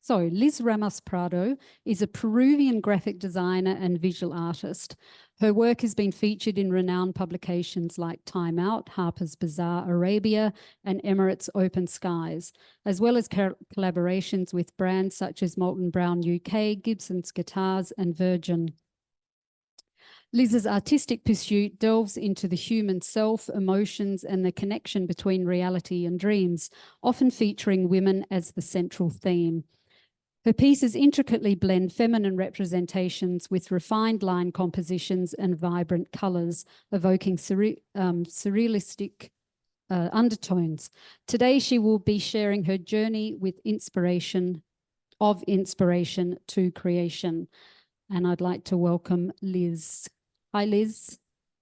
So Liz Ramos-Prado is a Peruvian graphic designer and visual artist. Her work has been featured in renowned publications like Time Out, Harper's Bazaar Arabia, and Emirates Open Skies, as well as collaborations with brands such as Molton Brown UK, Gibson Guitars, and Virgin. Liz's artistic pursuit delves into the human self, emotions, and the connection between reality and dreams, often featuring women as the central theme. Her pieces intricately blend feminine representations with refined line compositions and vibrant colours, evoking surrealistic undertones. Today, she will be sharing her journey with inspiration to creation. And I'd like to welcome Liz. Hi, Liz.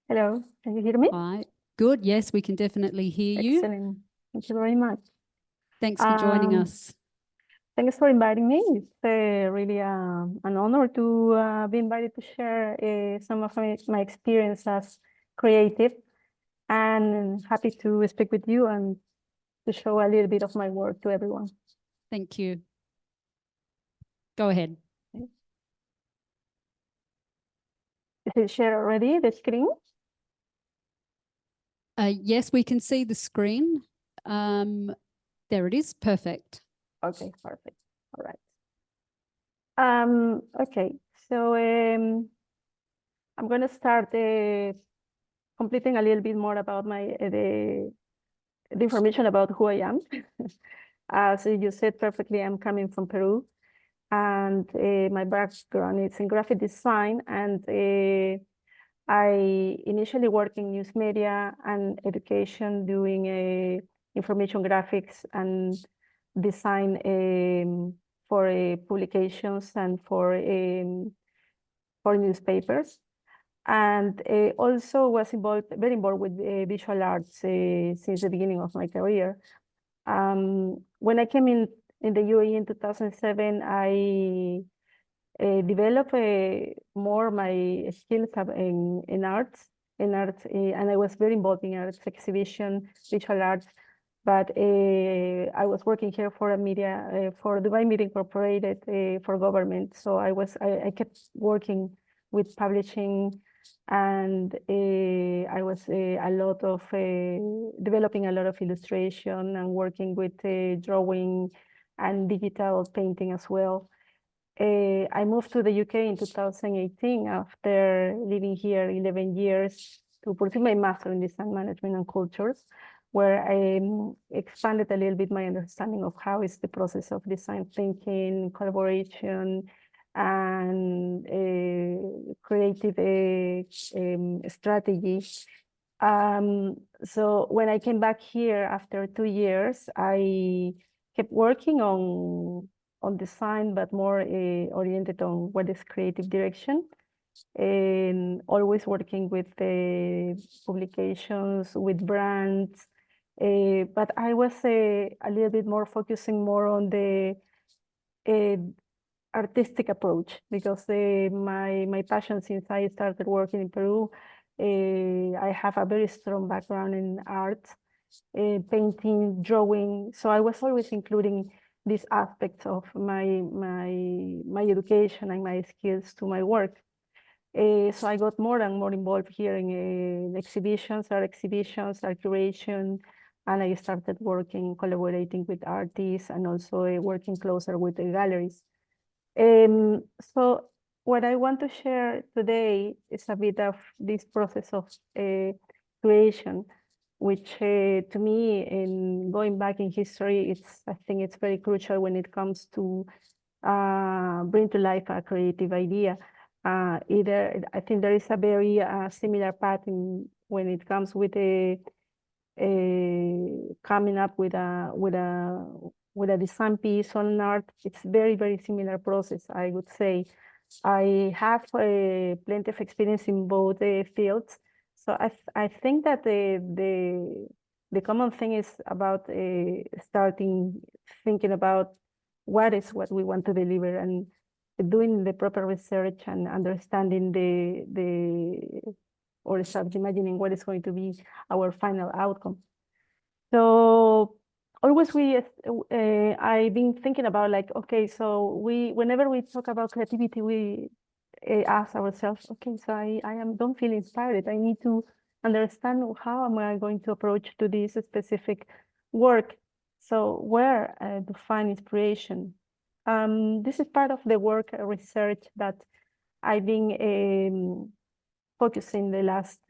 Hello, can you hear me? Hi. Good. Yes, we can definitely hear you. Excellent. Thank you very much. Thanks for joining us. Thanks for inviting me. It's really an honor to be invited to share some of my experience as creative, and happy to speak with you and to show a little bit of my work to everyone. Thank you. Go ahead. Is it shared already, the screen? Yes, we can see the screen. There it is. Perfect. Okay, perfect. All right. Okay, so I'm going to start completing a little bit more about the information about who I am. As you said perfectly, I'm coming from Peru, and my background is in graphic design, and I initially worked in news media and education, doing information graphics and design for publications and for newspapers, and also was very involved with visual arts since the beginning of my career. When I came in the UAE in 2007, I developed more my skills in arts, and I was very involved in arts exhibition, visual arts. But I was working here for a media, for Dubai Media Incorporated, for government. So I kept working with publishing, and I was developing a lot of illustration and working with drawing and digital painting as well. I moved to the UK in 2018 after living here 11 years to pursue my master in design management and cultures, where I expanded a little bit my understanding of how is the process of design thinking, collaboration, and creative strategy. So when I came back here after 2 years, I kept working on design, but more oriented on what is creative direction, and always working with publications, with brands. But I was a little bit more focusing more on the artistic approach, because my passion since I started working in Peru, I have a very strong background in art, painting, drawing. So I was always including these aspects of my education and my skills to my work. So I got more and more involved here in exhibitions, art curation, and I started collaborating with artists, and also working closer with the galleries. So what I want to share today is a bit of this process of creation, which to me, in going back in history, I think it's very crucial when it comes to bring to life a creative idea. I think there is a very similar pattern when it comes with coming up with a design piece on art. It's very, very similar process, I would say. I have plenty of experience in both fields. So I think that the common thing is about starting thinking about what we want to deliver, and doing the proper research and understanding or start imagining what is going to be our final outcome. So always I've been thinking about like, okay, so whenever we talk about creativity, we ask ourselves, okay, so don't feel inspired. I need to understand how am I going to approach to this specific work. So where to find inspiration? This is part of the work research that I've been focusing the last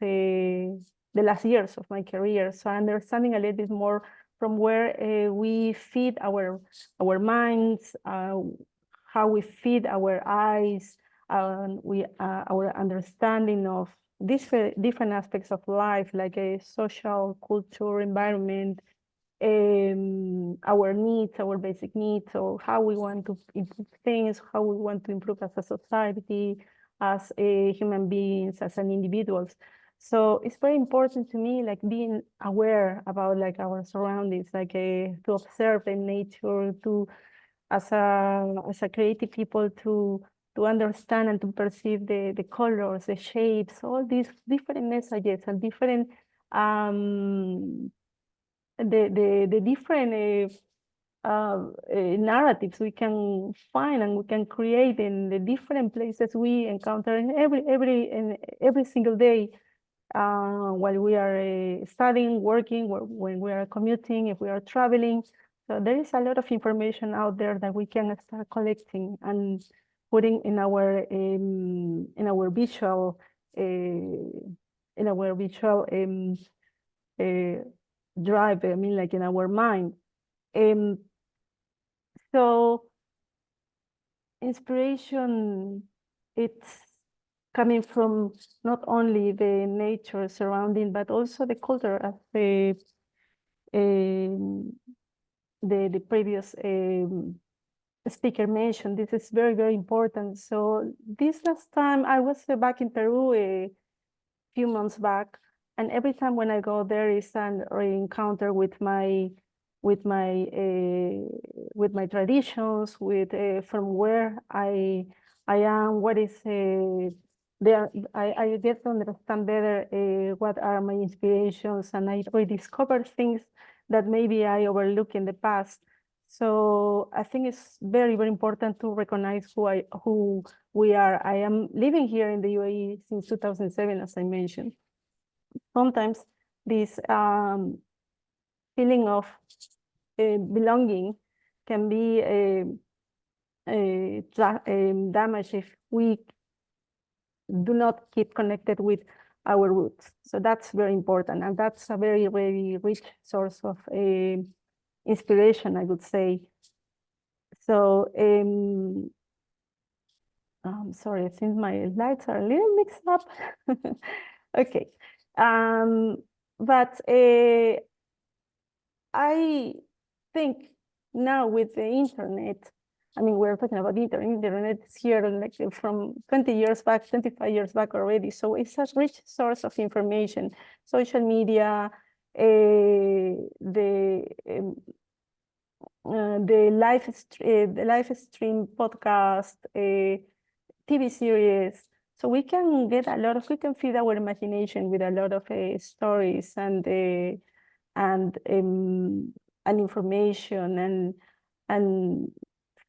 years of my career. So understanding a little bit more from where we feed our minds, how we feed our eyes, our understanding of different aspects of life, like a social, culture, environment, our needs, our basic needs, or how we want to improve things, how we want to improve as a society, as a human beings, as an individuals. So it's very important to me, like being aware about like our surroundings, like to observe the nature, to as a creative people to understand and to perceive the colors, the shapes, all these different messages and different the different narratives we can find and we can create in the different places we encounter in every single day while we are studying, working, when we are commuting, if we are traveling. So there is a lot of information out there that we can start collecting and putting in our visual drive. I mean, like in our mind. So inspiration, it's coming from not only the nature surrounding, but also the culture, as the previous speaker mentioned. This is very, very important. So this last time I was back in Peru a few months back, and every time when I go there is an encounter with my traditions, from where I am, what is there. I get to understand better what are my inspirations, and I rediscover things that maybe I overlooked in the past. So I think it's very, very important to recognize who we are. I am living here in the UAE since 2007, as I mentioned. Sometimes this feeling of belonging can be damaged if we do not keep connected with our roots. So that's very important, and that's a very, very rich source of inspiration, I would say. So I'm sorry, I think my slides are a little mixed up. Okay, but I think now with the internet, I mean, we're talking about the internet is here like from 20 years back, 25 years back already. So it's a rich source of information, social media, the live stream podcast, TV series. So we can get we can feed our imagination with a lot of stories and information and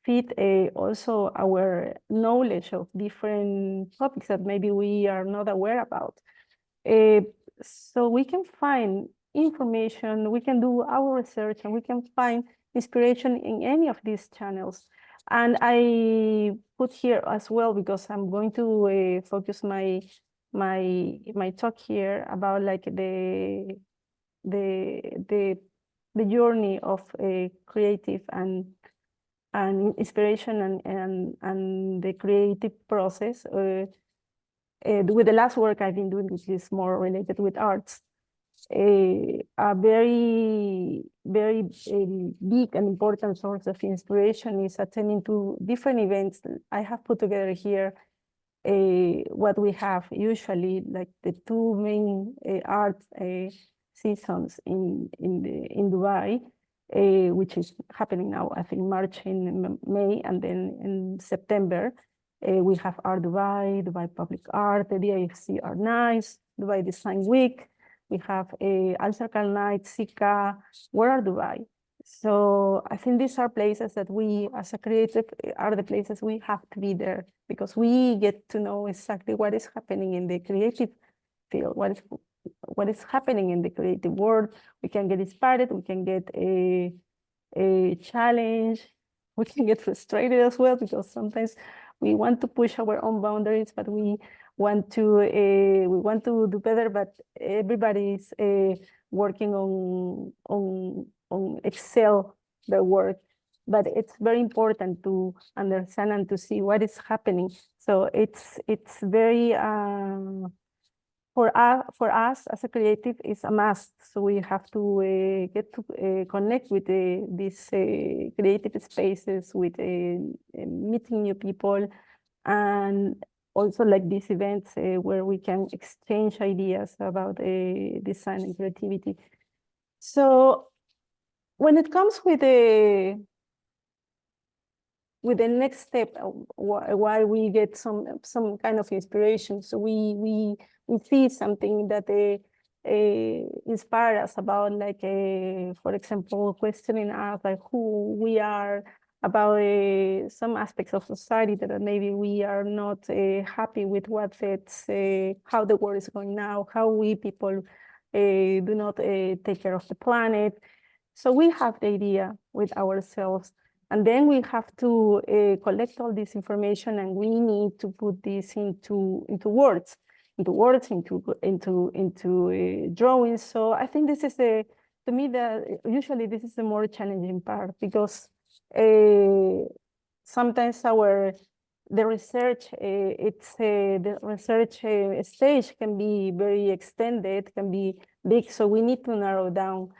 feed also our knowledge of different topics that maybe we are not aware about. So we can find information, we can do our research, and we can find inspiration in any of these channels. And I put here as well, because I'm going to focus my talk here about like the journey of a creative and inspiration and the creative process with the last work I've been doing, which is more related with arts. A very, very big and important source of inspiration is attending to different events. I have put together here what we have usually, like the two main art seasons in Dubai, which is happening now, I think March and May, and then in September, we have Art Dubai, Dubai Public Art, the DIFC Art Nights, Dubai Design Week. We have Al Circle Night, Sika, Where Are Dubai? So I think these are places that we, as a creative, are the places we have to be there, because we get to know exactly what is happening in the creative field, what is happening in the creative world. We can get inspired, we can get a challenge, we can get frustrated as well, because sometimes we want to push our own boundaries, but we want to do better, but everybody is working on excel their work. But it's very important to understand and to see what is happening. So it's very for us as a creative, it's a must. So we have to get to connect with these creative spaces, with meeting new people, and also like these events where we can exchange ideas about design and creativity. So when it comes with the next step, why we get some kind of inspiration. So we see something that inspire us about, like for example, questioning us like who we are, about some aspects of society that maybe we are not happy with what it's how the world is going now, how we people do not take care of the planet. So we have the idea with ourselves, and then we have to collect all this information, and we need to put this into words, into drawings. So I think this is to me, usually this is the more challenging part, because sometimes the research stage can be very extended, can be big. So we need to narrow down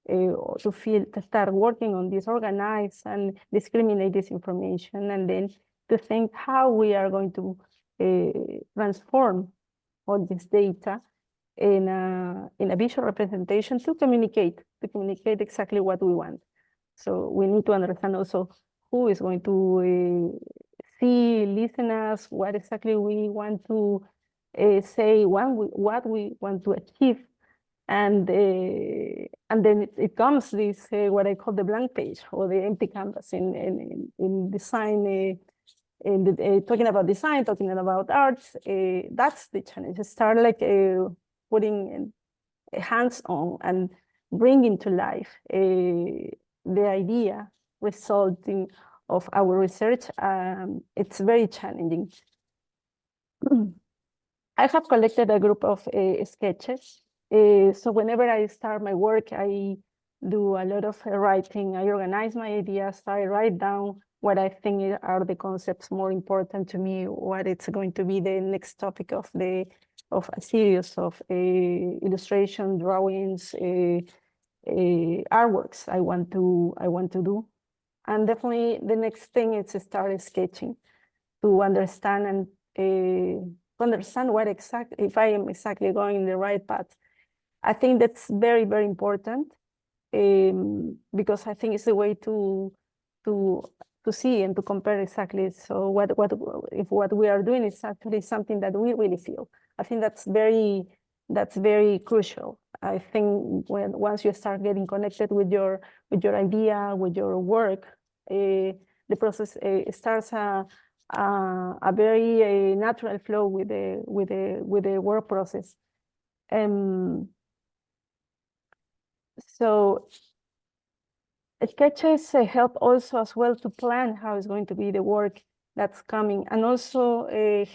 to start working on this, organize and discriminate this information, and then to think how we are going to transform all this data in a visual representation to communicate exactly what we want. So we need to understand also who is going to see, listen us, what exactly we want to say, what we want to achieve. And then it comes this what I call the blank page, or the empty canvas in design. Talking about design, talking about arts, that's the challenge. Start like putting hands on and bringing to life the idea resulting of our research. It's very challenging. I have collected a group of sketches. So whenever I start my work, I do a lot of writing. I organize my ideas. I write down what I think are the concepts more important to me, what it's going to be the next topic of a series of illustration, drawings, artworks I want to do. And definitely the next thing is to start sketching, to understand what exactly, if I am exactly going in the right path. I think that's very, very important, because I think it's a way to see and to compare exactly. So if what we are doing is actually something that we really feel. I think that's very crucial. I think once you start getting connected with your idea, with your work, the process starts a very natural flow with the work process. So sketches help also as well to plan how is going to be the work that's coming, and also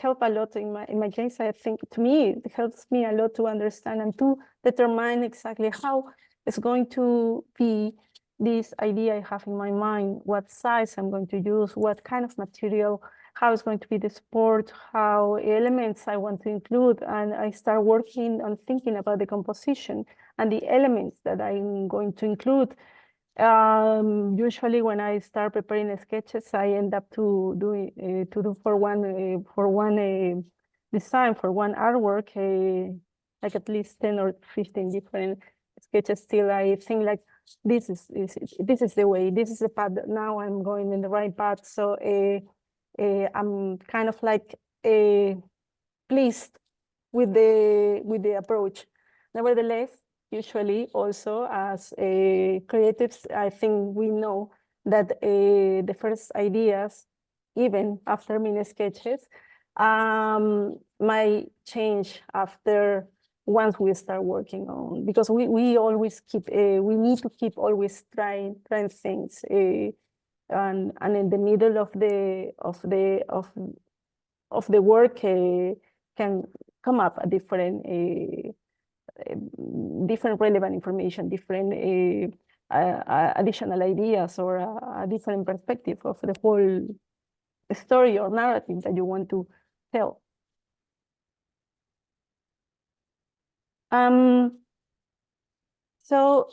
help a lot in my case. I think to me it helps me a lot to understand and to determine exactly how it's going to be this idea I have in my mind, what size I'm going to use, what kind of material, how it's going to be the support, how elements I want to include, and I start working on thinking about the composition and the elements that I'm going to include. Usually when I start preparing sketches, I end up to do for one design, for one artwork, like at least 10 or 15 different sketches. Still, I think like this is the way, this is the path. Now I'm going in the right path. So I'm kind of like pleased with the approach. Nevertheless, usually also as creatives, I think we know that the first ideas, even after many sketches, might change after once we start working on, because we always keep we need to keep always trying things, and in the middle of the work can come up a different relevant information, different additional ideas, or a different perspective of the whole story or narrative that you want to tell. So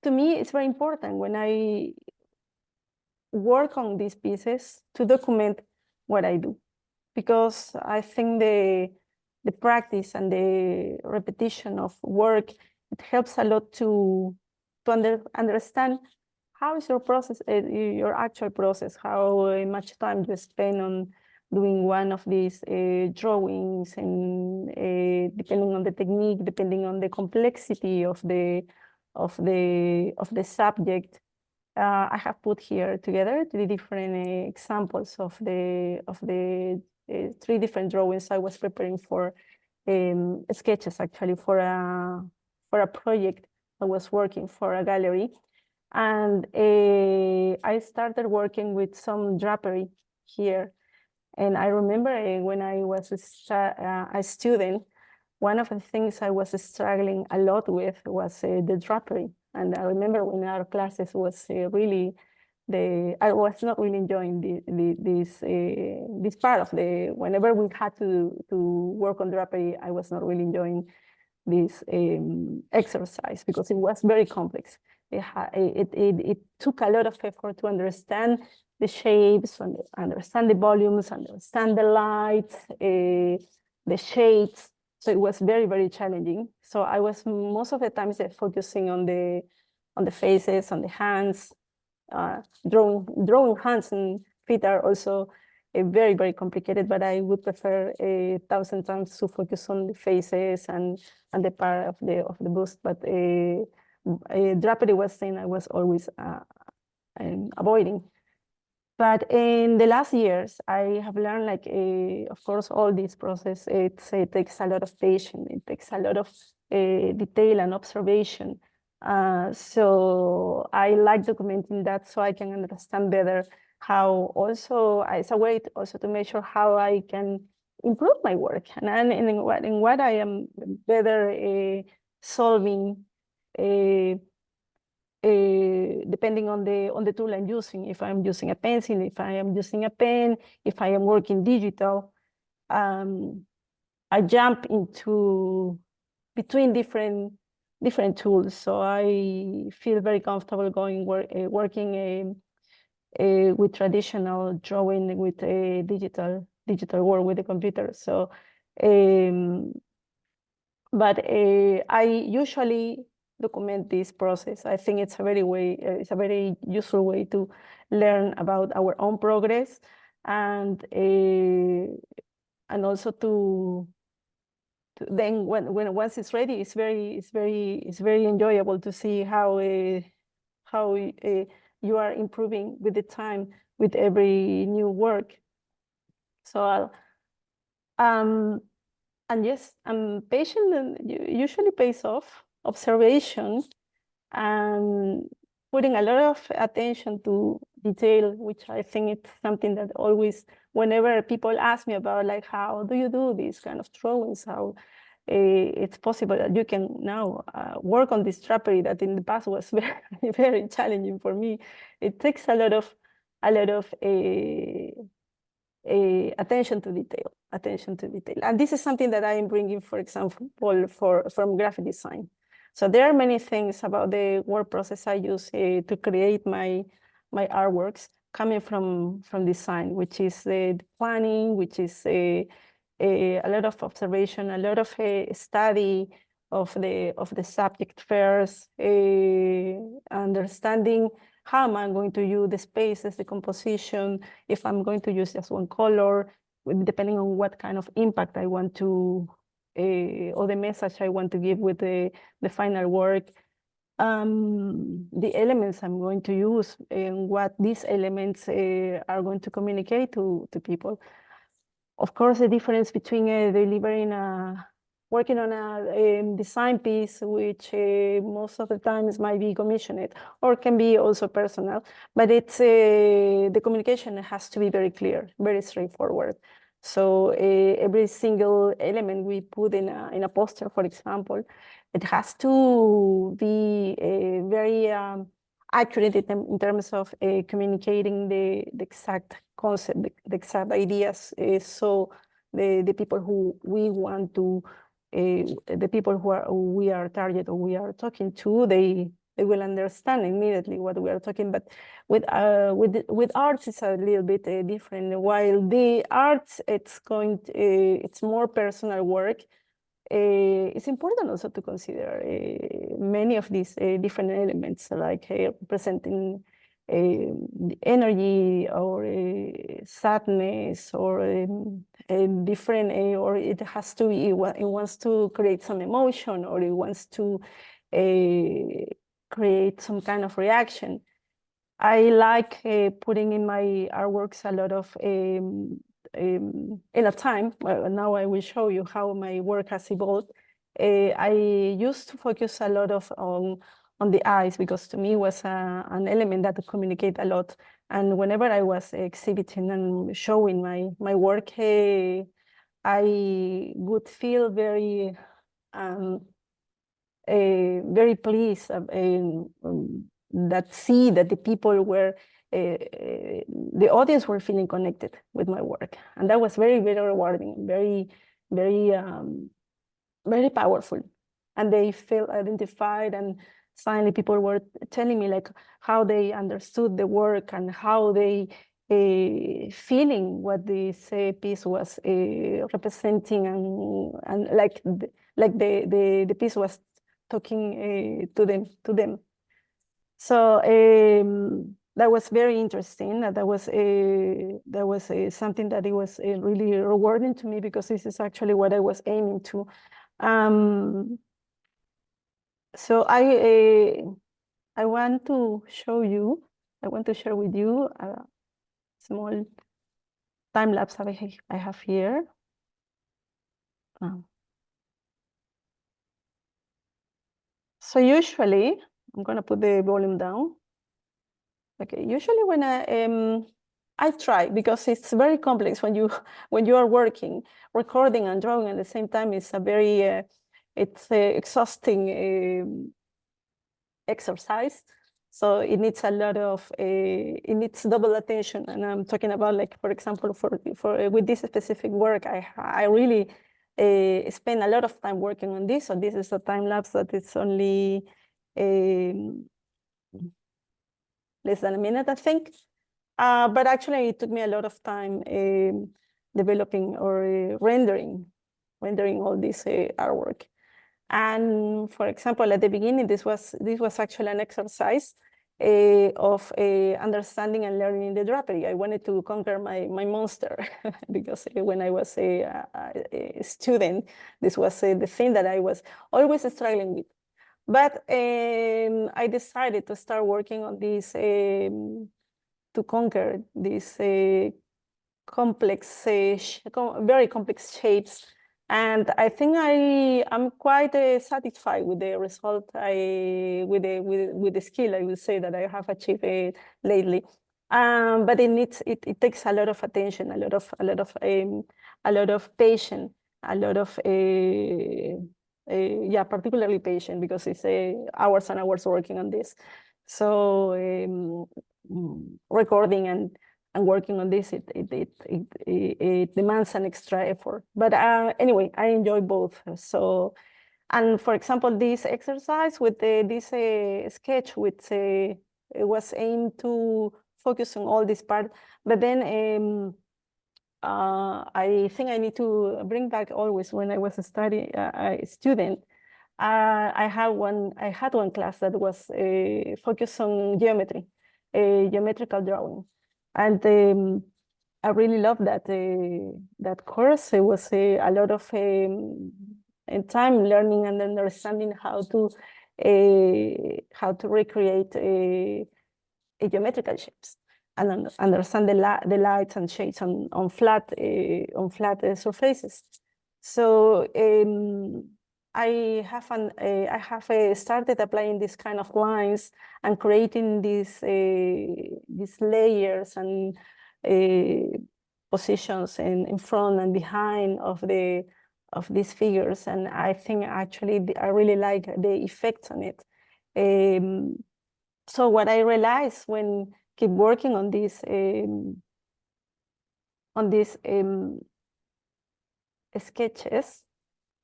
to me, it's very important when I work on these pieces to document what I do, because I think the practice and the repetition of work, it helps a lot to understand how is your process, your actual process, how much time you spend on doing one of these drawings, and depending on the technique, depending on the complexity of the subject. I have put here together 3 different examples of the 3 different drawings I was preparing for, sketches actually for a project I was working for a gallery. And I started working with some drapery here. And I remember when I was a student, one of the things I was struggling a lot with was the drapery. And I remember when our classes was really I was not really enjoying this part of whenever we had to work on drapery, I was not really enjoying this exercise because it was very complex. It took a lot of effort to understand the shapes, understand the volumes, understand the lights, the shades. So it was very, very challenging. So I was most of the times focusing on the faces, on the hands. Drawing hands and feet are also very, very complicated, but I would prefer 1,000 times to focus on the faces and the part of the bust. But drapery was something I was always avoiding. But in the last years, I have learned, like, of course, all this process, it takes a lot of patience, it takes a lot of detail and observation. So I like documenting that so I can understand better how also, it's a way also to measure how I can improve my work and in what I am better solving, depending on the tool I'm using. If I'm using a pencil, if I am using a pen, if I am working digital, I jump into between different tools. So I feel very comfortable working with traditional drawing with digital work with the computer. So, but I usually document this process. I think it's a very useful way to learn about our own progress, and also to then once it's ready, it's very enjoyable to see how you are improving with the time with every new work. So and yes, patience usually pays off. Observation and putting a lot of attention to detail, which I think it's something that always, whenever people ask me about, like, how do you do these kind of drawings, how it's possible that you can now work on this drapery that in the past was very, very challenging for me. It takes a lot of attention to detail, and this is something that I am bringing, for example, from graphic design. So there are many things about the work process I use to create my artworks coming from design, which is the planning, which is a lot of observation, a lot of study of the subject first, understanding how am I going to use the spaces, the composition, if I'm going to use just one color, depending on what kind of impact I want to or the message I want to give with the final work, the elements I'm going to use, and what these elements are going to communicate to people. Of course, the difference between delivering working on a design piece, which most of the times might be commissioned or can be also personal, but it's the communication has to be very clear, very straightforward. So every single element we put in a poster, for example, it has to be very accurate in terms of communicating the exact concept, the exact ideas. So the people who we want to, the people who we are target or we are talking to, they will understand immediately what we are talking. But with arts, it's a little bit different. While the arts, it's more personal work. It's important also to consider many of these different elements, like representing the energy or sadness or different, or it has to be, it wants to create some emotion, or it wants to create some kind of reaction. I like putting in my artworks a lot of in a time. Well, now I will show you how my work has evolved. I used to focus a lot on the eyes, because to me was an element that communicate a lot. And whenever I was exhibiting and showing my work, I would feel very pleased that the people were the audience were feeling connected with my work, and that was very, very rewarding, very, very, very powerful. And they felt identified, and suddenly people were telling me like how they understood the work and how they feeling what this piece was representing, and like the piece was talking to them. So that was very interesting. That was something that it was really rewarding to me, because this is actually what I was aiming to. So I want to show you. I want to share with you a small time lapse I have here. So usually, I'm gonna put the volume down. Okay, usually when I try, because it's very complex when you are working, recording and drawing at the same time. It's a very exhausting exercise. So it needs a lot of it needs double attention. And I'm talking about, like, for example, for with this specific work, I really spend a lot of time working on this. So this is a time lapse that it's only less than a minute, I think. But actually, it took me a lot of time developing or rendering all this artwork. And for example, at the beginning, this was actually an exercise of understanding and learning the drapery. I wanted to conquer my monster because when I was a student, this was the thing that I was always struggling with. But I decided to start working on this to conquer these complex, very complex shapes. And I think I'm quite satisfied with the result. With the skill, I will say, that I have achieved lately. But it takes a lot of attention, a lot of patience, a lot of yeah, particularly patient, because it's hours and hours working on this. So recording and working on this, it demands an extra effort. But anyway, I enjoy both. So, and for example, this exercise with this sketch, which it was aimed to focus on all this part. But then I think I need to bring back always, when I was a student, I had one class that was focused on geometry, geometrical drawing. And I really loved that course. It was a lot of time learning and understanding how to recreate geometrical shapes and understand the lights and shades on flat surfaces. So I have started applying this kind of lines and creating these layers and positions in front and behind of these figures, and I think actually I really like the effects on it. So what I realized when keep working on these sketches,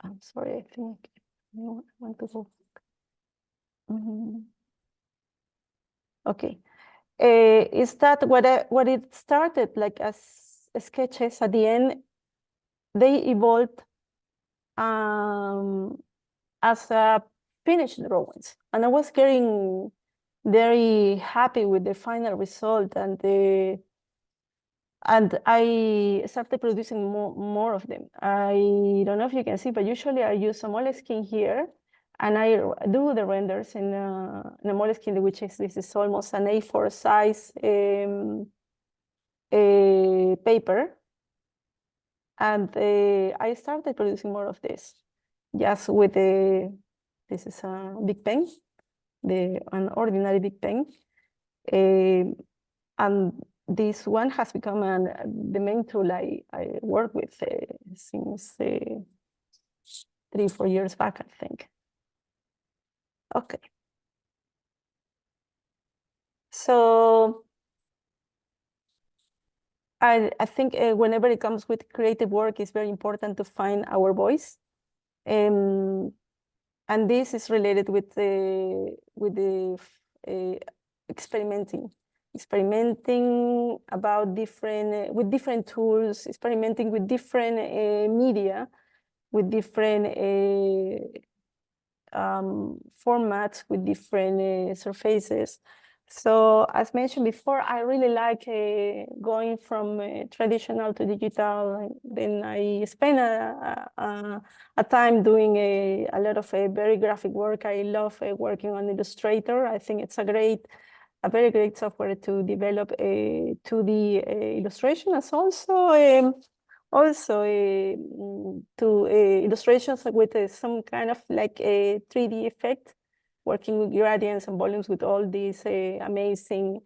I'm sorry, I think I want to go. Okay, is that what it started like as sketches? At the end, they evolved as finished drawings, and I was getting very happy with the final result, and I started producing more of them. I don't know if you can see, but usually I use a moleskin here, and I do the renders in a moleskin, which is this is almost an A4 size paper, and I started producing more of this, just with this is a big pen, an ordinary big pen, and this one has become the main tool I work with since 3-4 years back, I think. Okay. So I think whenever it comes with creative work, it's very important to find our voice. And this is related with the experimenting about with different tools, experimenting with different media, with different formats, with different surfaces. So as mentioned before, I really like going from traditional to digital. Then I spend a time doing a lot of very graphic work. I love working on Illustrator. I think it's a very great software to develop a 2D illustration, as also to illustrations with some kind of like a 3D effect, working with gradients and volumes with all these amazing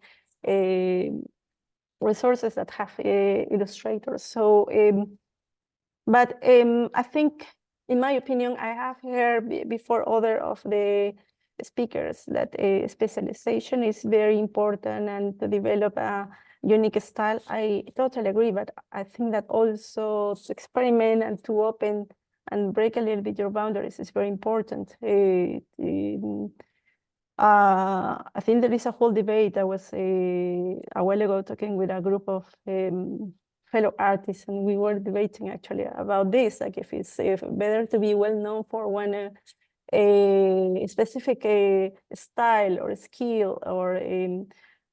resources that have illustrators. So, but I think, in my opinion, I have heard before other of the speakers that specialization is very important and to develop a unique style. I totally agree, but I think that also to experiment and to open and break a little bit your boundaries is very important. I think there is a whole debate. I was a while ago talking with a group of fellow artists, and we were debating actually about this, like if it's better to be well known for one a specific style or skill,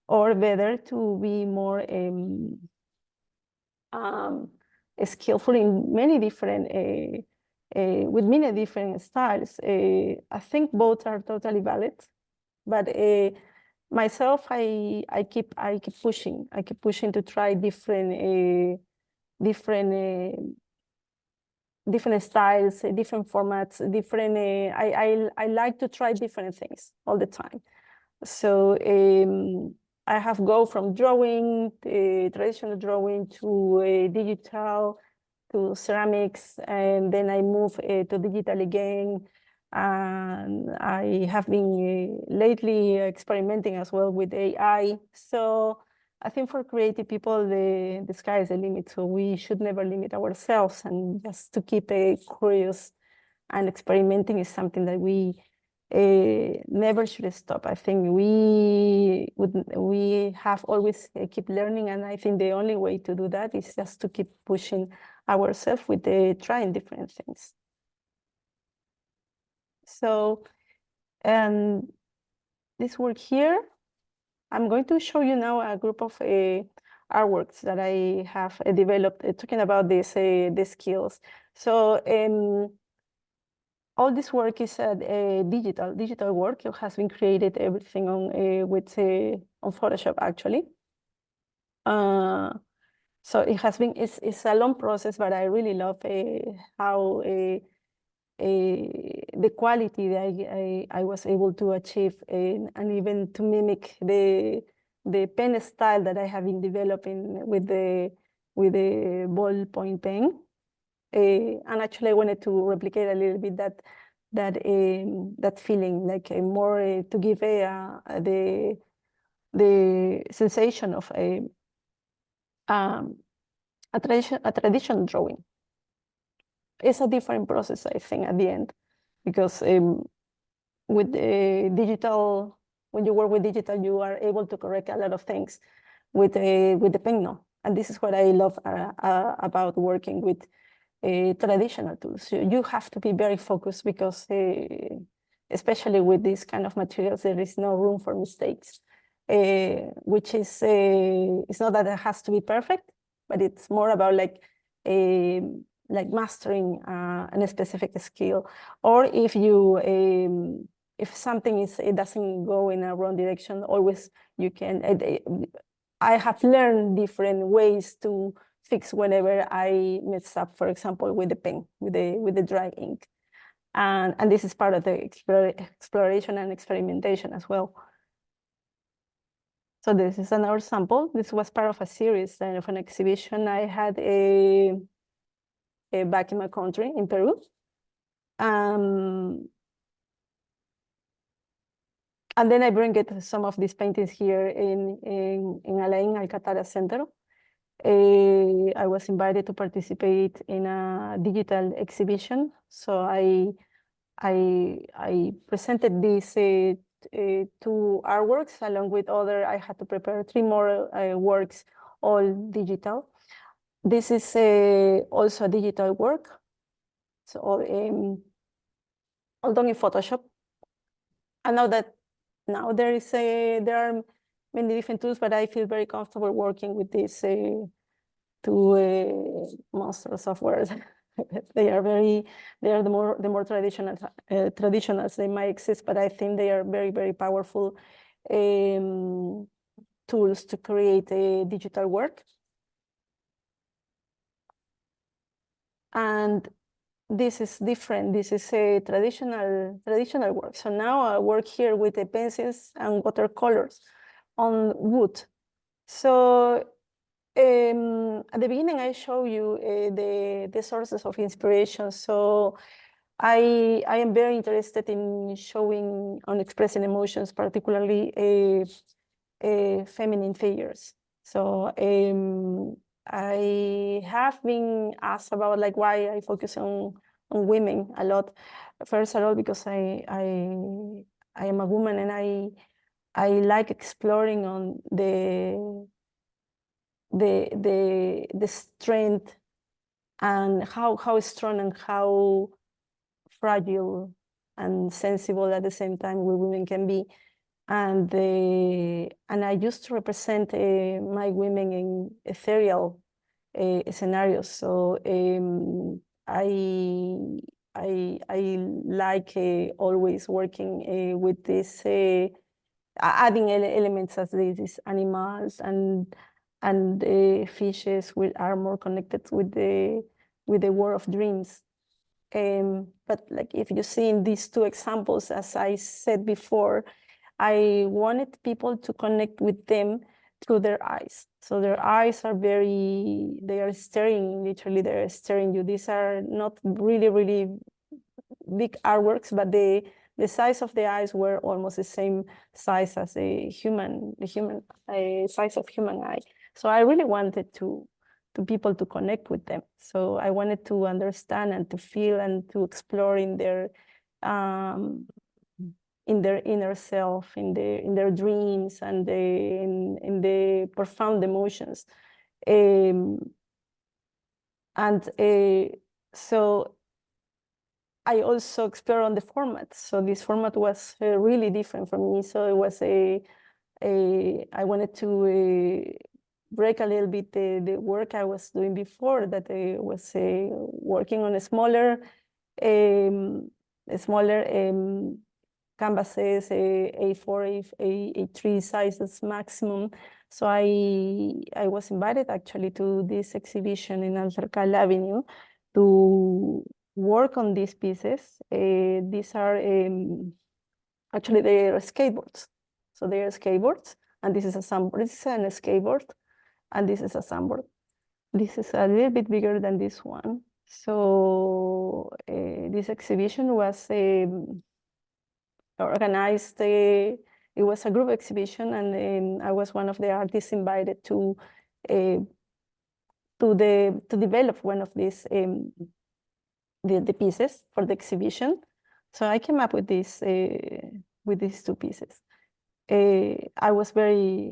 or better to be more skillful in many different with many different styles. I think both are totally valid, but myself, I keep pushing. I keep pushing to try different styles, different formats, different. I like to try different things all the time. So I have go from drawing, traditional drawing, to digital, to ceramics, and then I move to digital again. And I have been lately experimenting as well with AI. So I think for creative people, the sky is the limit. So we should never limit ourselves, and just to keep curious and experimenting is something that we never should stop. I think we have always keep learning, and I think the only way to do that is just to keep pushing ourselves with trying different things. So, this work here, I'm going to show you now a group of artworks that I have developed talking about these skills. So all this work is digital work. It has been created everything on on Photoshop actually. So it has been it's a long process, but I really love how the quality that I was able to achieve, and even to mimic the pen style that I have been developing with the ballpoint pen. And actually, I wanted to replicate a little bit that feeling, like more to give the sensation of a traditional drawing. It's a different process, I think, at the end, because with digital, when you work with digital, you are able to correct a lot of things with the pen now. And this is what I love about working with traditional tools. You have to be very focused because, especially with this kind of materials, there is no room for mistakes. Which is it's not that it has to be perfect, but it's more about like mastering a specific skill, or if you if something it doesn't go in a wrong direction, always you can. I have learned different ways to fix whenever I mess up, for example, with the pen, with the dry ink, and this is part of the exploration and experimentation as well. So this is another sample. This was part of a series of an exhibition I had back in my country, in Peru. And then I bring some of these paintings here in Alain Alcatara Center. I was invited to participate in a digital exhibition. So I presented these two artworks along with other. I had to prepare 3 more works, all digital. This is also a digital work, so all done in Photoshop. And now there are many different tools, but I feel very comfortable working with these two monster softwares. They are the more traditional they might exist, but I think they are very, very powerful tools to create a digital work. And this is different. This is a traditional work. So now I work here with the pencils and watercolors on wood. So at the beginning, I show you the sources of inspiration. So I am very interested in showing, on expressing emotions, particularly feminine figures. So I have been asked about like why I focus on women a lot. First of all, because I am a woman, and I like exploring on the strength and how strong and how fragile and sensible at the same time we women can be. And I used to represent my women in ethereal scenarios. So I like always working with this, adding elements as these animals and fishes are more connected with the world of dreams. But like if you see in these two examples, as I said before, I wanted people to connect with them through their eyes. So their eyes are they are staring, literally they're staring you. These are not really, really big artworks, but the size of the eyes were almost the same size as the size of human eye. So I really wanted to people to connect with them. So I wanted to understand and to feel and to explore in their inner self, in their dreams, and in the profound emotions. So I also explore on the format. So this format was really different for me. So it was I wanted to break a little bit the work I was doing before, that I was working on a smaller smaller canvases, A4, A3 sizes maximum. So I was invited actually to this exhibition in Alcercal Avenue to work on these pieces. These are actually they are skateboards. So they are skateboards, and this is a sandboard. This is a skateboard, and this is a sandboard. This is a little bit bigger than this one. So this exhibition was organized. It was a group exhibition, and I was one of the artists invited to develop one of these the pieces for the exhibition. So I came up with these two pieces. I was very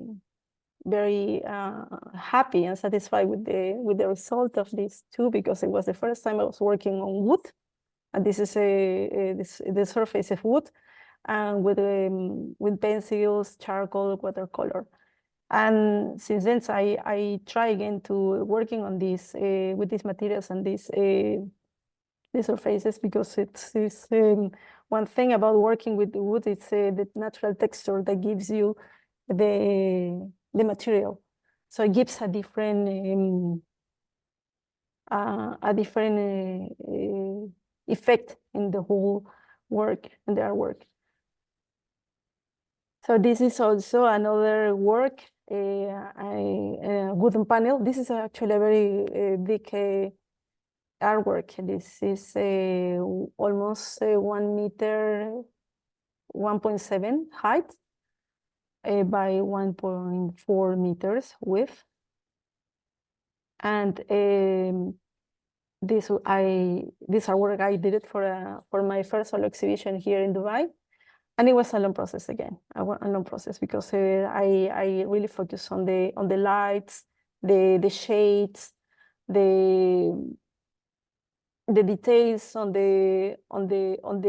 happy and satisfied with the result of these two, because it was the first time I was working on wood, and this is the surface of wood, and with pencils, charcoal, watercolor. And since then, I try again to working on this with these materials and these surfaces, because it's one thing about working with the wood. It's the natural texture that gives you the material, so it gives a different effect in the whole work, in the artwork. So this is also another work, a wooden panel. This is actually a very big artwork. This is almost 1 meter, 1.7 height by 1.4 meters width. And this artwork, I did it for my first solo exhibition here in Dubai. And it was a long process again, a long process, because I really focus on the lights, the shades, the details on the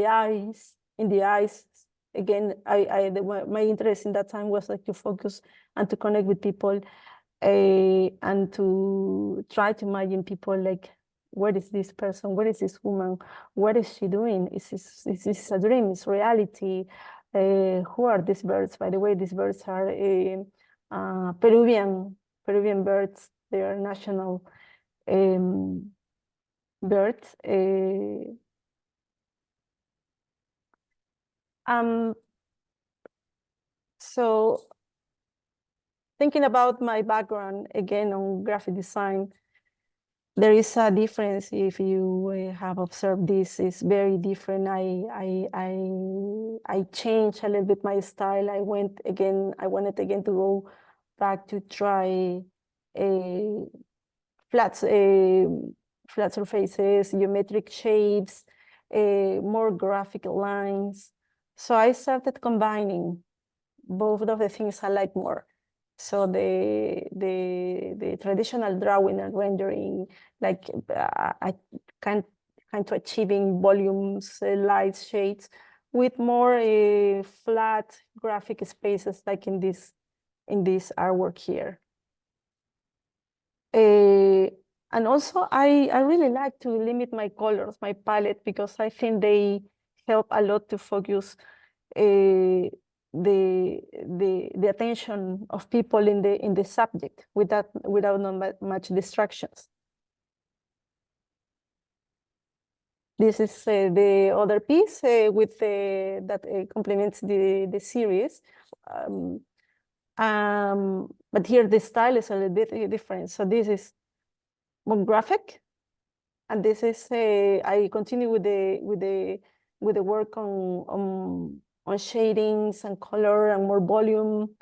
eyes, in the eyes. Again, my interest in that time was like to focus and to connect with people, and to try to imagine people like, where is this person? Where is this woman? What is she doing? Is this a dream? Is reality? Who are these birds? By the way, these birds are Peruvian birds. They are national birds. So thinking about my background again on graphic design, there is a difference. If you have observed, this is very different. I changed a little bit my style. I wanted again to go back to try flat surfaces, geometric shapes, more graphical lines. So I started combining both of the things I like more. So the traditional drawing and rendering, like I kind of achieving volumes, lights, shades, with more flat graphic spaces, like in this artwork here. And also I really like to limit my colors, my palette, because I think they help a lot to focus the attention of people in the subject without not much distractions. This is the other piece with that complements the series. But here the style is a little bit different. So this is more graphic, and this is I continue with the work on shadings and color and more volume,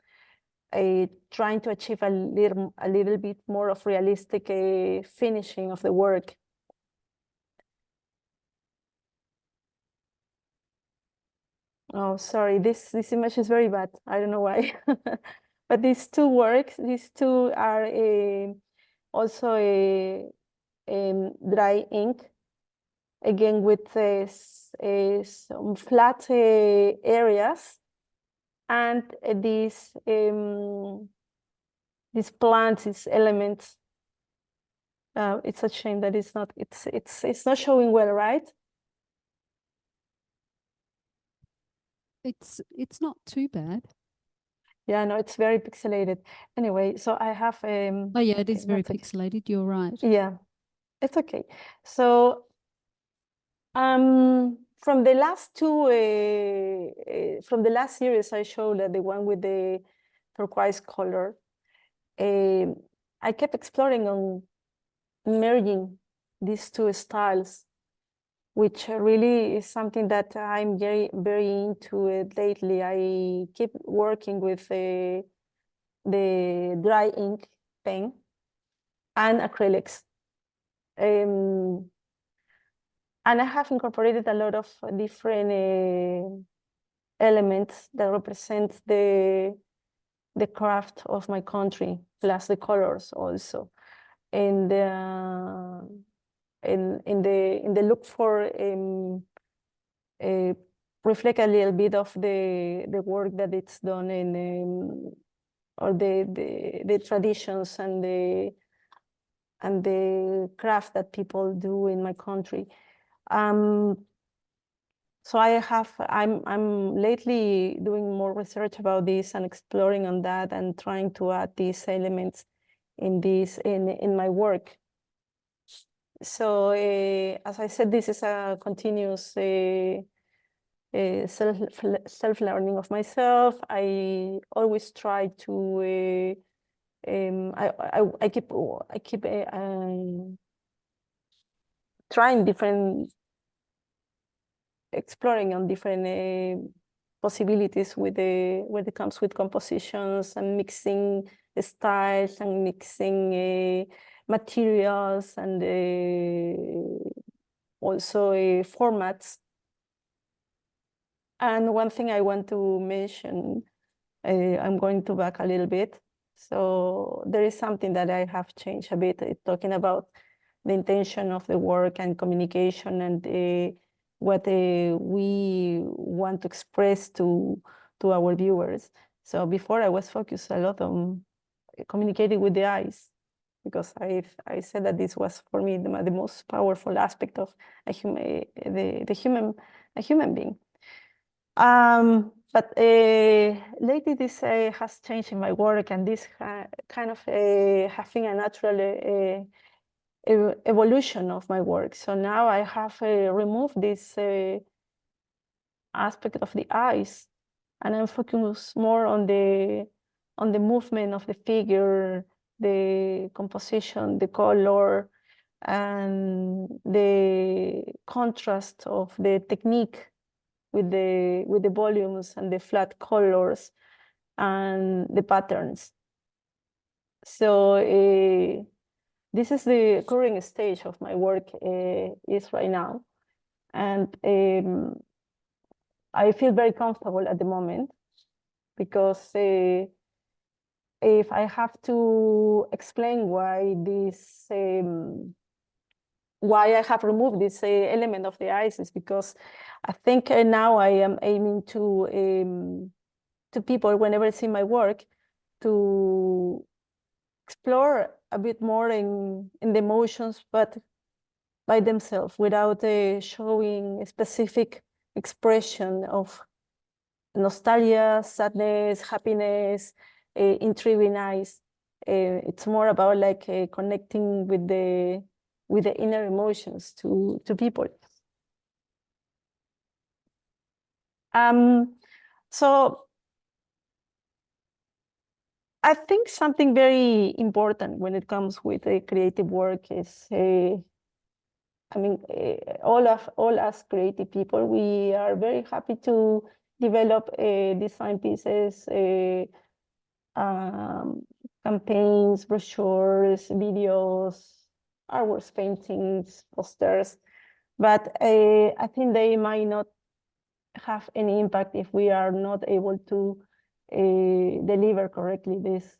trying to achieve a little bit more of realistic finishing of the work. Oh, sorry, this image is very bad. I don't know why. But these two works, these two are also a dry ink, again with some flat areas, and these plants, these elements. It's a shame that it's not showing well, right? it's not too bad. Yeah, no, it's very pixelated. Anyway, so I have Oh yeah, it is very that's okay. pixelated. You're right. Yeah, it's okay. So from the last two from the last series I showed, the one with the turquoise color, I kept exploring on merging these two styles, which really is something that I'm very into lately. I keep working with the dry ink pen and acrylics. And I have incorporated a lot of different elements that represent the craft of my country, plus the colors also. And in the look for reflect a little bit of the work that it's done in or the traditions and the craft that people do in my country. So I'm lately doing more research about this and exploring on that and trying to add these elements in my work. So as I said, this is a continuous self-learning of myself. I always try to I keep trying different, exploring on different possibilities with when it comes with compositions and mixing styles and mixing materials and also formats. And one thing I want to mention, I'm going to back a little bit. So there is something that I have changed a bit, talking about the intention of the work and communication and what we want to express to our viewers. So before I was focused a lot on communicating with the eyes, because I said that this was for me the most powerful aspect of a human being. But lately this has changed in my work, and this kind of having a natural evolution of my work. So now I have removed this aspect of the eyes, and I'm focused more on the movement of the figure, the composition, the color, and the contrast of the technique with the volumes and the flat colors and the patterns. So this is the current stage of my work is right now. And I feel very comfortable at the moment, because if I have to explain why this why I have removed this element of the eyes, is because I think now I am aiming to people, whenever they see my work, to explore a bit more in the emotions, but by themselves, without showing a specific expression of nostalgia, sadness, happiness, intriguing eyes. It's more about like connecting with the inner emotions to people. So I think something very important when it comes with creative work is, I mean, all us creative people, we are very happy to develop design pieces, campaigns, brochures, videos, artworks, paintings, posters. But I think they might not have any impact if we are not able to deliver correctly this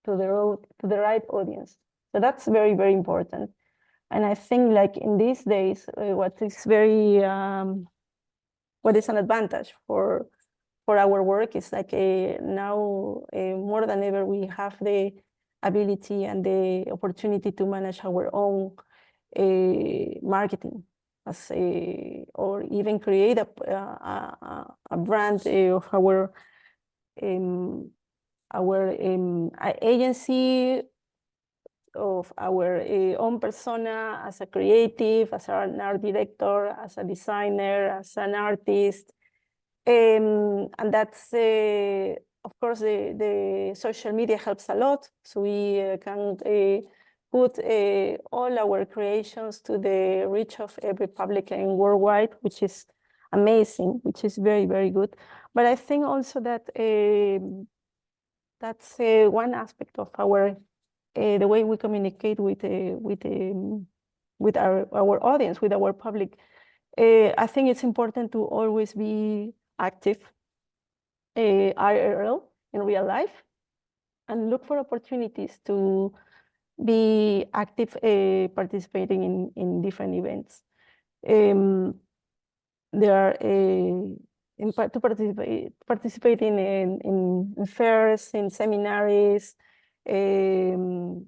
to the right audience. So that's very, very important. And I think like in these days, what is an advantage for our work is like now more than ever, we have the ability and the opportunity to manage our own marketing. or even create a brand of our agency, of our own persona as a creative, as an art director, as a designer, as an artist. And that's, of course, the social media helps a lot. So we can put all our creations to the reach of every public and worldwide, which is amazing, which is very, very good. But I think also that that's one aspect of our the way we communicate with our audience, with our public. I think it's important to always be active, IRL, in real life, and look for opportunities to be active, participating in different events. There are participating in fairs, in seminaries. As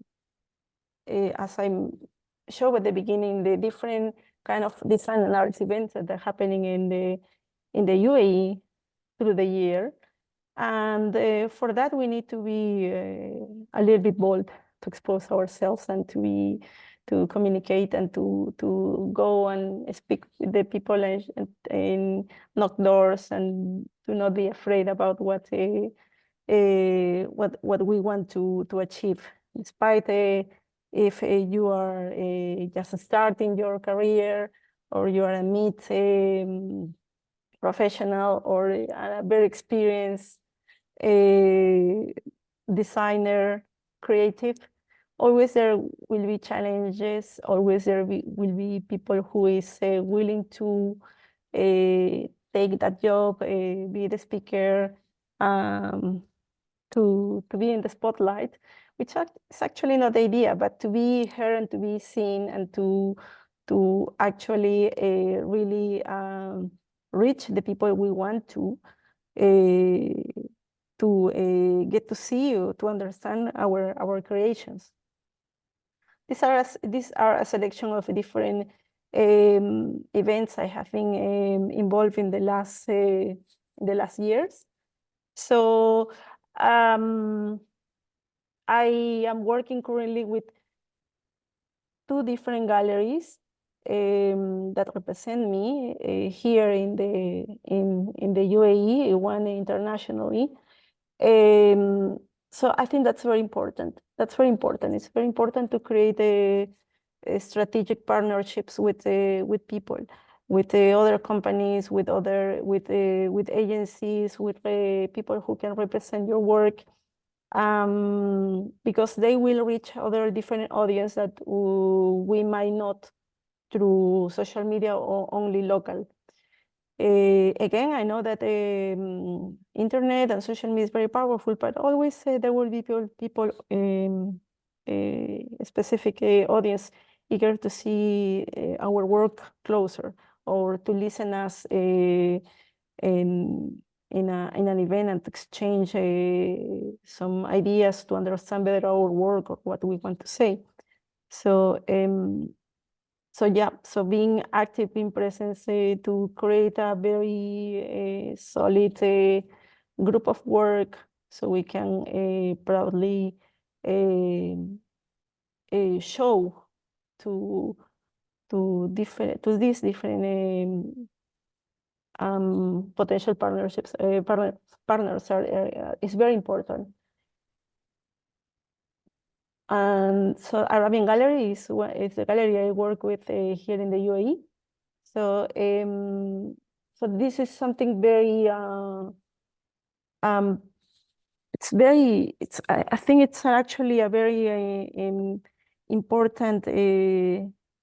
I showed at the beginning, the different kind of design and arts events that are happening in the UAE through the year. And for that, we need to be a little bit bold to expose ourselves and to communicate and to go and speak with the people and knock doors, and to not be afraid about what we want to achieve, despite if you are just starting your career, or you are a mid professional, or a very experienced designer, creative. Always there will be challenges. Always there will be people who is willing to take that job, be the speaker, to be in the spotlight, which is actually not the idea, but to be heard and to be seen, and to actually really reach the people we want to get to see you, to understand our creations. These are a selection of different events I have been involved in the last years. So I am working currently with 2 different galleries that represent me here in the UAE, one internationally. So I think that's very important. That's very important. It's very important to create strategic partnerships with people, with other companies, with agencies, with people who can represent your work, because they will reach other different audience that we might not through social media or only local. Again, I know that internet and social media is very powerful, but always there will be people specific audience eager to see our work closer, or to listen us in an event, and to exchange some ideas to understand better our work or what we want to say. So yeah, so being active, being present, to create a very solid group of work, so we can proudly show to these different potential partnerships, partners is very important. And so Arabian Gallery is the gallery I work with here in the UAE. So so this is something very I think it's actually a very important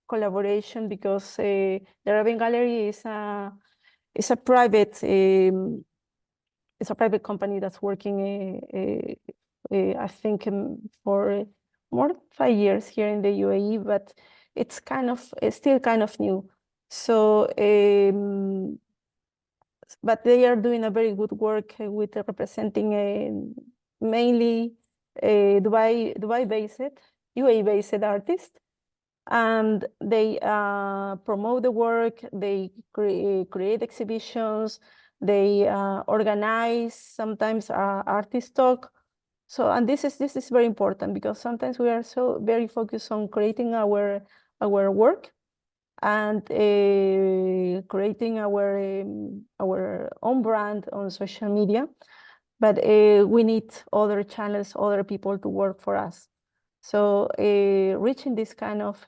collaboration, because the Arabian Gallery is a private company that's working I think for more than 5 years here in the UAE, but it's still kind of new. So but they are doing a very good work with representing mainly Dubai-based, UAE-based artists. and they promote the work, they create exhibitions, they organize sometimes artist talk. So, and this is very important because sometimes we are so very focused on creating our work and creating our own brand on social media, but we need other channels, other people to work for us. So reaching this kind of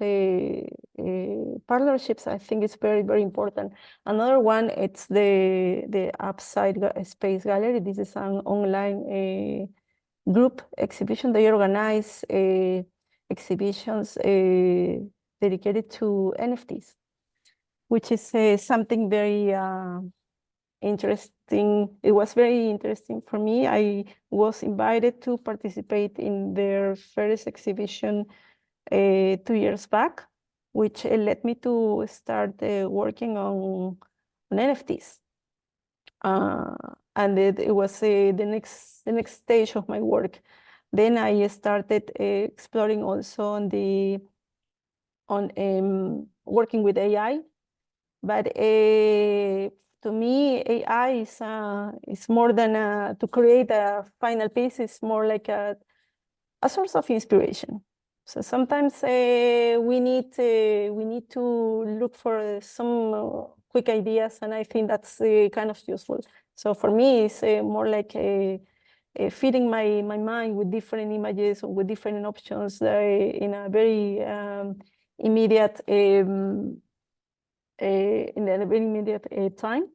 partnerships, I think is very, very important. Another one, it's the Upside Space Gallery. This is an online group exhibition. They organize exhibitions dedicated to NFTs, which is something very interesting. It was very interesting for me. I was invited to participate in their first exhibition 2 years back, which led me to start working on NFTs. And it was the next stage of my work. Then I started exploring also on working with AI, but to me, AI is more than to create a final piece. It's more like a source of inspiration. So sometimes we need to look for some quick ideas, and I think that's kind of useful. So for me, it's more like feeding my mind with different images or with different options in a very immediate time.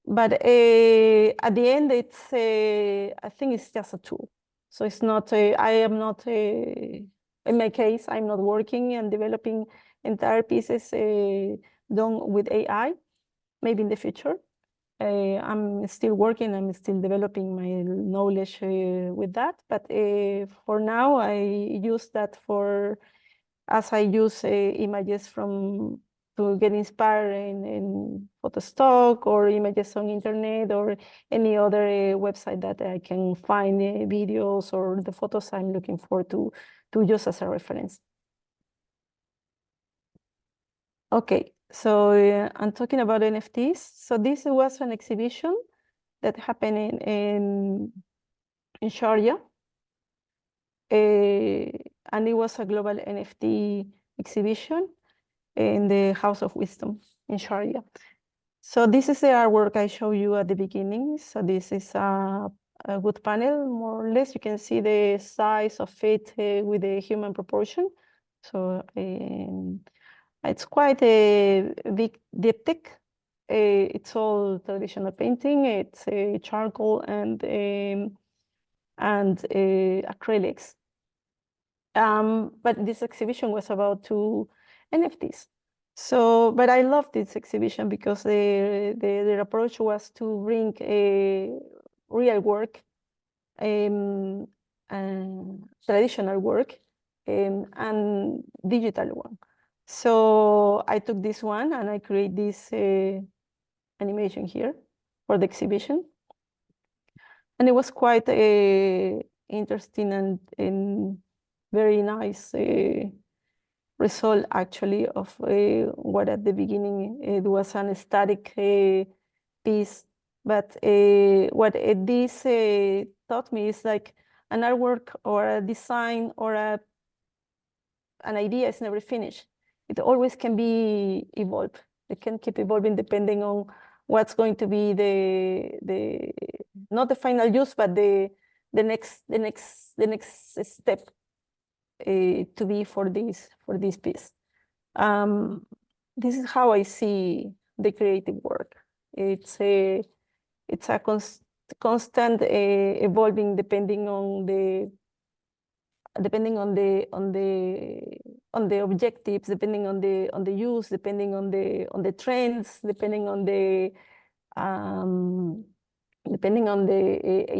But at the end, it's I think it's just a tool. So it's not. I am not. In my case, I'm not working and developing entire pieces done with AI. Maybe in the future, I'm still working. I'm still developing my knowledge with that. But for now, I use that as I use images to get inspired in Photostock or images on internet or any other website that I can find videos or the photos I'm looking for to use as a reference. Okay, so I'm talking about NFTs. So this was an exhibition that happened in Sharjah. And it was a global NFT exhibition in the House of Wisdom in Sharjah. So this is the artwork I showed you at the beginning. So this is a wood panel, more or less. You can see the size of it with the human proportion. So it's quite a big diptych. It's all traditional painting. It's charcoal and acrylics. But this exhibition was about 2 NFTs. So, but I love this exhibition because their approach was to bring a real work, and traditional work, and digital one. So I took this one and I create this animation here for the exhibition. And it was quite interesting and very nice result actually of what at the beginning it was an static piece, but what this taught me is like an artwork or a design or an idea is never finished. It always can be evolved. It can keep evolving depending on what's going to be the not the final use, but the next step to be for this piece. This is how I see the creative work. It's a constant evolving depending on the objectives, depending on the use, depending on the trends, depending on the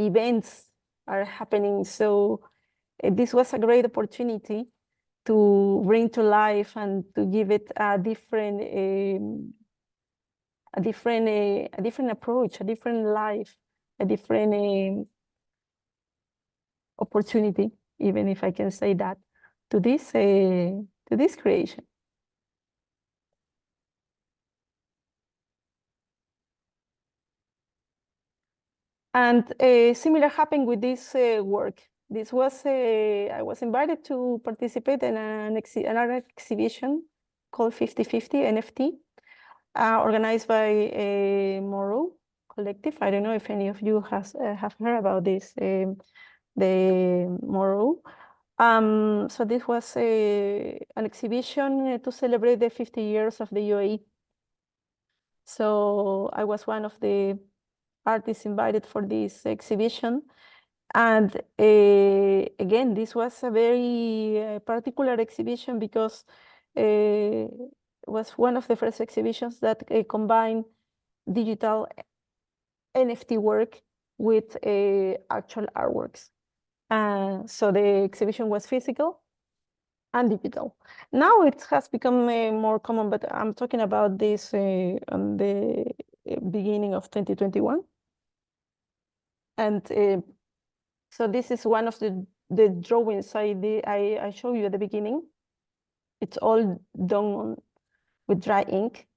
events are happening. So this was a great opportunity to bring to life and to give it a different approach, a different life, a different opportunity, even if I can say that, to this this creation. And similar happened with this work. This was, I was invited to participate in an art exhibition called 50/50 NFT, organized by Moro Collective. I don't know if any of you have heard about this, the Moro. So this was an exhibition to celebrate the 50 years of the UAE. So I was one of the artists invited for this exhibition. And again, this was a very particular exhibition because it was one of the first exhibitions that combined digital NFT work with actual artworks. So the exhibition was physical and digital. Now it has become more common, but I'm talking about this on the beginning of 2021. And so this is one of the drawings I showed you at the beginning. It's all done with dry ink.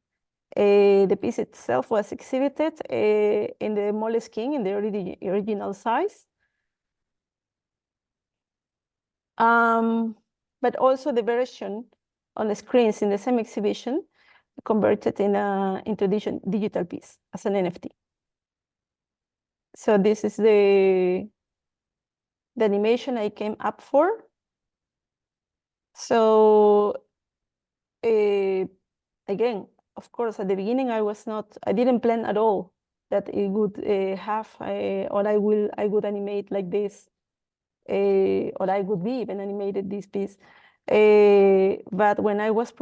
The piece itself was exhibited in the Moleskine in the original size. But also the version on the screens in the same exhibition converted into digital piece as an NFT. So this is the animation I came up for. So again, of course, at the beginning I didn't plan at all that it would have or I would animate like this, or I would be even animated this piece. But when I was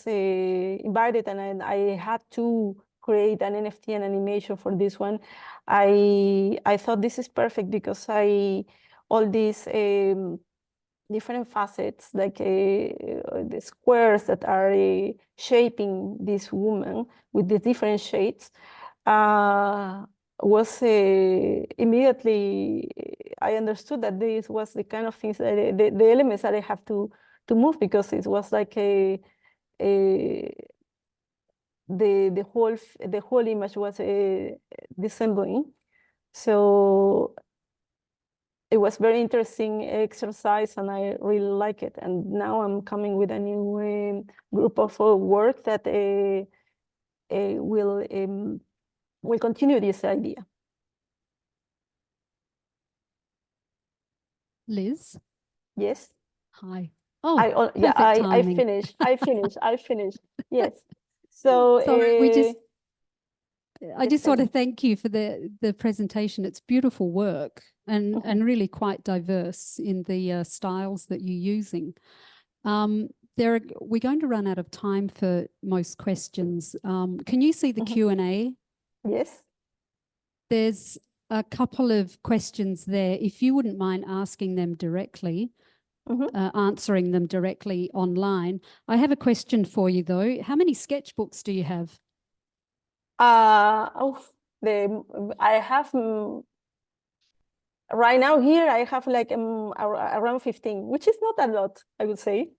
invited and I had to create an NFT and animation for this one, I thought this is perfect because all these different facets, like the squares that are shaping this woman with the different shades, was immediately I understood that this was the kind of things that the elements that I have to move, because it was like the whole image was dissembling. So it was very interesting exercise and I really like it. And now I'm coming with a new group of work that will continue this idea. Liz? Yes. Hi. Oh, I finished. Yes. So sorry, I just want to thank you for the presentation. It's beautiful work and really quite diverse in the styles that you're using. We're going to run out of time for most questions. Can you see the Q&A? Yes. There's a couple of questions there. If you wouldn't mind asking them directly, answering them directly online. I have a question for you though. How many sketchbooks do you have? I have right now here I have like around 15, which is not a lot, I would say.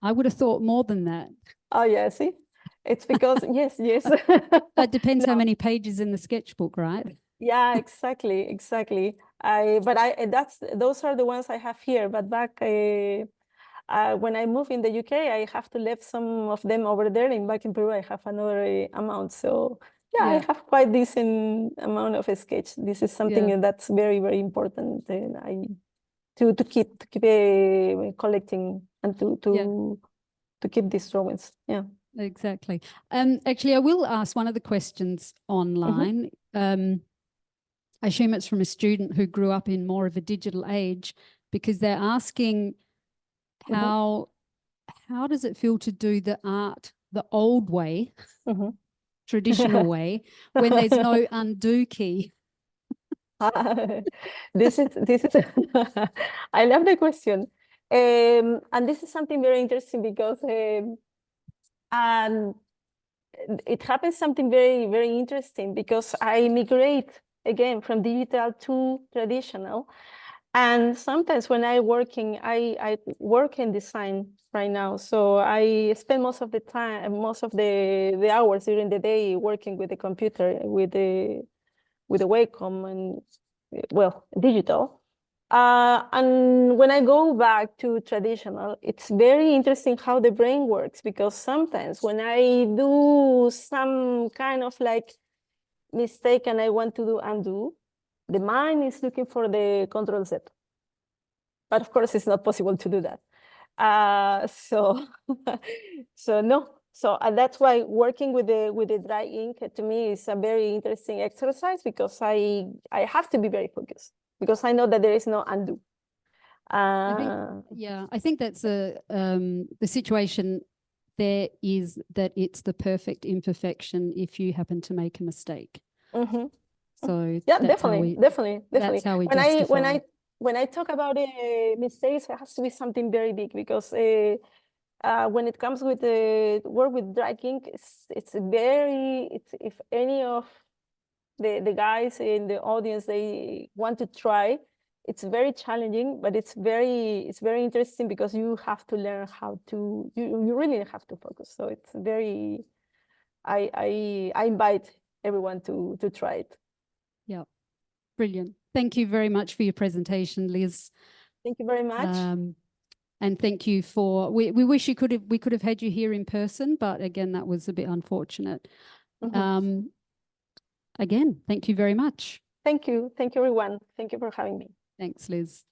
I would have thought more than that. Oh yeah, see, it's because yes. It depends how many pages in the sketchbook, right? Yeah, exactly. Those are the ones I have here. But back when I moved in the UK, I have to leave some of them over there. And back in Peru, I have another amount. So yeah, I have quite decent amount of sketch. This is something that's very, very important. To keep collecting and to keep these drawings. Yeah. Exactly. Actually, I will ask one of the questions online. I assume it's from a student who grew up in more of a digital age, because they're asking how does it feel to do the art the old way, traditional way, when there's no undo key? This is I love the question. And this is something very interesting because and it happens something very, very interesting because I migrate again from digital to traditional. And sometimes when I work in design right now. So I spend most of the time, most of the hours during the day working with the computer, with the Wacom and, well, digital. And when I go back to traditional, it's very interesting how the brain works, because sometimes when I do some kind of like mistake and I want to do undo, the mind is looking for the Control Z. But of course, it's not possible to do that. So no. So that's why working with the dry ink to me is a very interesting exercise, because I have to be very focused, because I know that there is no undo. I think that's the situation there is that it's the perfect imperfection if you happen to make a mistake. Mm-hmm. So yeah, that's definitely. That's how we justify. When I talk about mistakes, it has to be something very big, because when it comes with the work with dry ink, it's if any of the guys in the audience, they want to try, it's very challenging, but it's very interesting, because you have to learn how to, you really have to focus. So it's very, I invite everyone to try it. Yeah, brilliant. Thank you very much for your presentation, Liz. Thank you very much. And thank you for, we wish we could have had you here in person, but again, that was a bit unfortunate. Mm-hmm. Again, thank you very much. Thank you, everyone. Thank you for having me. Thanks, Liz.